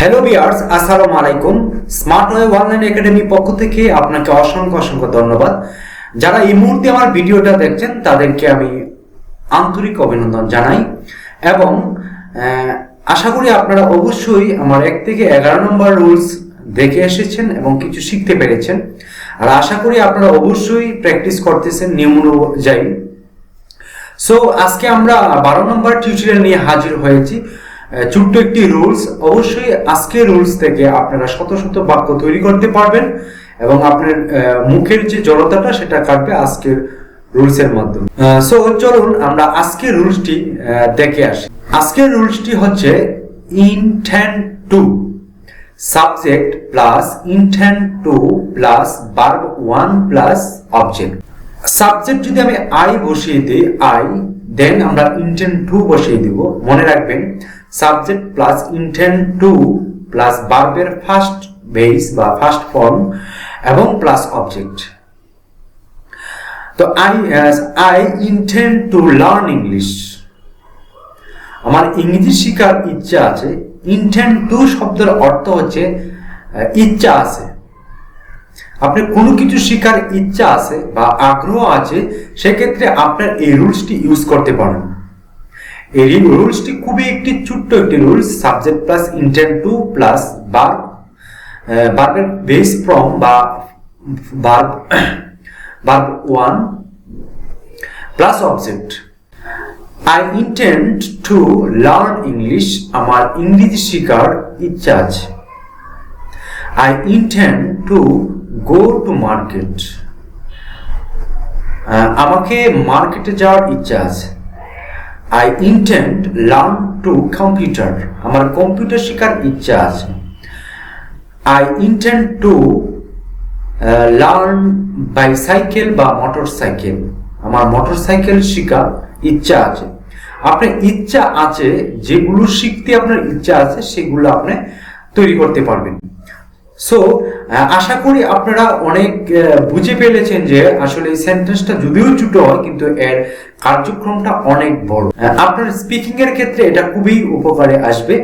Hello viewers, আসসালামু আলাইকুম। Smart web online academy পক্ষ থেকে আপনাকে অসংখ্য অসংখ্য ধন্যবাদ। যারা এই মুহূর্তে আমার ভিডিওটা দেখছেন তাদেরকে আমি আন্তরিক অভিনন্দন জানাই এবং আশা করি আপনারা অবশ্যই আমার 1 থেকে 11 নম্বর রুলস দেখে এসেছেন এবং কিছু শিখতে পেরেছেন। আর আশা করি আপনারা অবশ্যই প্র্যাকটিস করতেছেন নিয়ম অনুযায়ী। সো আজকে আমরা 12 নম্বর টিউটোরিয়াল নিয়ে হাজির হয়েছি। ছোট্ট একটি রুলস, অবশ্যই আজকের রুলস থেকে আপনারা শত শত বাক্য তৈরি করতে পারবেন এবং আপনার মুখের যে জড়তাটা সেটা কাটবে আজকের রুলসের মাধ্যমে। সো চলুন আমরা আজকের রুলসটি দেখে আসি। আজকের রুলসটি হচ্ছে intend to, subject plus intend to plus verb 1 plus object. Subject যদি আমি আই বসিয়ে দিই, আই, দেন আমরা ইনটেন্ড টু বসিয়ে দিব। মনে রাখবেন subject plus intend to plus ভার্বের ফার্স্ট বেস বা ফার্স্ট ফর্ম এবং প্লাস অবজেক্ট। তো I intend to learn English. আমার ইংরেজি শেখার ইচ্ছা আছে। ইনটেন্ড টু শব্দের অর্থ হচ্ছে ইচ্ছা আছে। আপনি কোনো কিছু শেখার ইচ্ছা আছে বা আগ্রহ আছে, সেক্ষেত্রে আপনার এই রুলসটি ইউজ করতে পারেন। এই রুলসটি খুবই একটি ছোট্ট একটি rules. Subject plus intend to plus ভার্বের বেস ফর্ম বা verb 1 plus object. I intend to learn English. আমার ইংরেজি শেখার ইচ্ছা আছে। I intend to go to market. আমাকে মার্কেটে যাওয়ার ইচ্ছা আছে। I intend learn to computer. আমার কম্পিউটার শেখার ইচ্ছা আছে। I intend to learn bicycle বা মোটর সাইকেল। আমার মোটর সাইকেল শেখার ইচ্ছা আছে। আপনার ইচ্ছা আছে, যেগুলো শিখতে আপনার ইচ্ছা আছে সেগুলো আপনি তৈরি করতে পারবেন। সো আশা করি আপনারা অনেক বুঝে ফেলেছেন যে আসলে এই সেন্টেন্সটা যদিও ছোট হয় কিন্তু এর কার্যক্রমটা অনেক বড়। আপনার স্পিকিং এর ক্ষেত্রে এটা খুবই উপকারে আসবে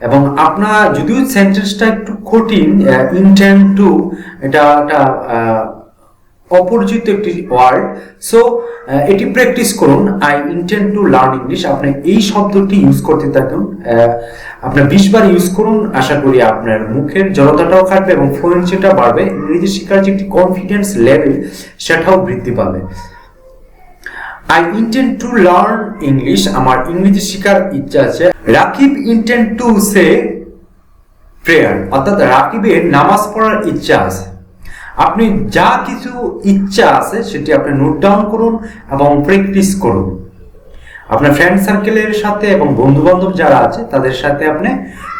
এবং আপনার যদিও সেন্টেন্সটা একটু কঠিন, ইনটেন্ড টু এটা একটা অপরিচিত একটি ওয়ার্ড। সো এটি প্র্যাকটিস করুন। I intend to learn English, আপনি এই শব্দটি ইউজ করতে থাকুন। আপনি 20 বার ইউজ করুন। আশা করি আপনার মুখের জড়তাটাও কাটবে এবং ফ্লুয়েন্সিটা বাড়বে। ইংরেজি শেখার যে একটি কনফিডেন্স লেভেল সেটাও বৃদ্ধি পাবে। I intend to learn English. আমার ইংরেজি শেখার ইচ্ছা আছে। Rakib intend to say prayer, অর্থাৎ রাকিবের নামাজ পড়ার ইচ্ছা আছে। আপনি যা কিছু ইচ্ছা আছে সেটি আপনি নোট ডাউন করুন এবং প্র্যাকটিস করুন। আপনার ফ্রেন্ড সার্কেলের সাথে এবং বন্ধু বান্ধব যারা আছে তাদের সাথে আপনি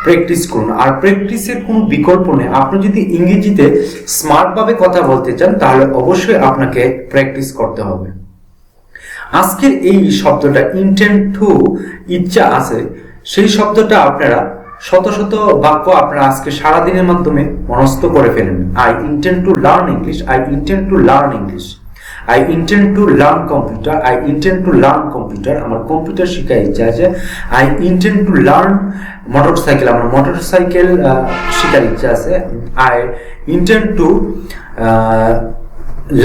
প্র্যাকটিস করুন। আর প্র্যাকটিসের কোনো বিকল্প নেই। আপনি যদি ইংরেজিতে স্মার্টভাবে কথা বলতে চান তাহলে অবশ্যই আপনাকে প্র্যাকটিস করতে হবে। আজকের এই শব্দটা ইন্টেন্ড টু, ইচ্ছা আছে, সেই শব্দটা আপনারা শত শত বাক্য আপনারা আজকে সারাদিনের মাধ্যমে মনস্থ করে ফেলেন। I intend to learn English. I intend to learn English. I intend to learn computer. I intend to learn computer. আমার কম্পিউটার শেখার ইচ্ছা আছে। I intend to learn motorcycle. আমার মোটর সাইকেল শেখার ইচ্ছা আছে। I intend to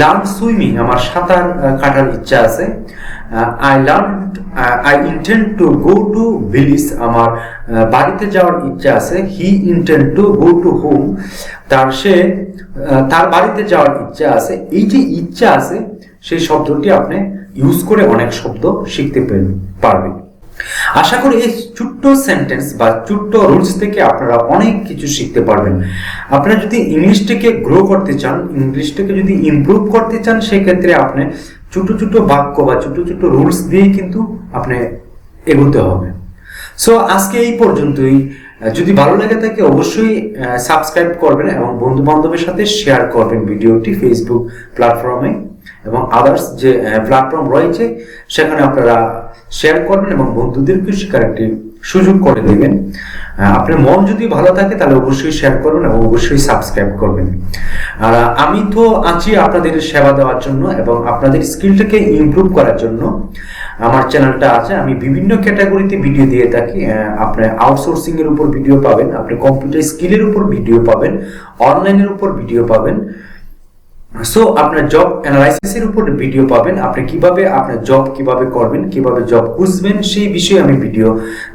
learn swimming. আমার সাঁতার কাটার ইচ্ছা আছে। I intend to go to village. আমার বাড়িতে যাওয়ার ইচ্ছা আছে। He intend to go to home. তার বাড়িতে যাওয়ার ইচ্ছা আছে। এই যে ইচ্ছা আছে সেই শব্দটি আপনি ইউজ করে অনেক শব্দ শিখতে পারবেন। আশা করি এই ছোট্ট সেন্টেন্স বা ছোট্ট রুলস থেকে আপনারা অনেক কিছু শিখতে পারবেন। আপনারা যদি ইংলিশটাকে গ্রো করতে চান, ইংলিশটাকে যদি ইমপ্রুভ করতে চান, সেক্ষেত্রে আপনি ছোট ছোট বাক্য বা ছোট ছোট রুলস দিয়ে কিন্তু আপনি এগোতে হবে। সো আজকে এই পর্যন্তই। যদি ভালো লাগে থাকে অবশ্যই সাবস্ক্রাইব করবেন এবং বন্ধু বান্ধবের সাথে শেয়ার করবেন ভিডিওটি ফেসবুক প্ল্যাটফর্মে এবং আদার্স যে প্ল্যাটফর্ম রয়েছে সেখানে আপনারা শেয়ার করবেন এবং বন্ধুদেরকে শেখার একটি সুযোগ করে দেবেন। আপনার মন যদি ভালো থাকে তাহলে অবশ্যই শেয়ার করবেন এবং অবশ্যই সাবস্ক্রাইব করবেন। আর আমি তো আছি আপনাদের সেবা দেওয়ার জন্য এবং আপনাদের স্কিলটাকে ইমপ্রুভ করার জন্য। আমার চ্যানেলটা আছে। আমি বিভিন্ন ক্যাটাগরিতে ভিডিও দিয়ে থাকি। আপনি আউটসোর্সিং এর উপর ভিডিও পাবেন, আপনি কম্পিউটার স্কিলের উপর ভিডিও পাবেন, অনলাইনের উপর ভিডিও পাবেন। সো আপনার জব অ্যানালাইসিসের উপর ভিডিও পাবেন, আপনি কিভাবে আপনার জব কিভাবে করবেন, কিভাবে জব খুঁজবেন সেই বিষয়ে আমি ভিডিও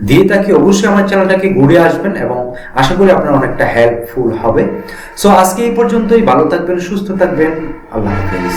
দিয়ে থাকি। অবশ্যই আমার চ্যানেলটাকে ঘুরে আসবেন এবং আশা করি আপনার অনেকটা হেল্পফুল হবে। সো আজকে এই পর্যন্তই। ভালো থাকবেন, সুস্থ থাকবেন। আল্লাহ হাফেজ।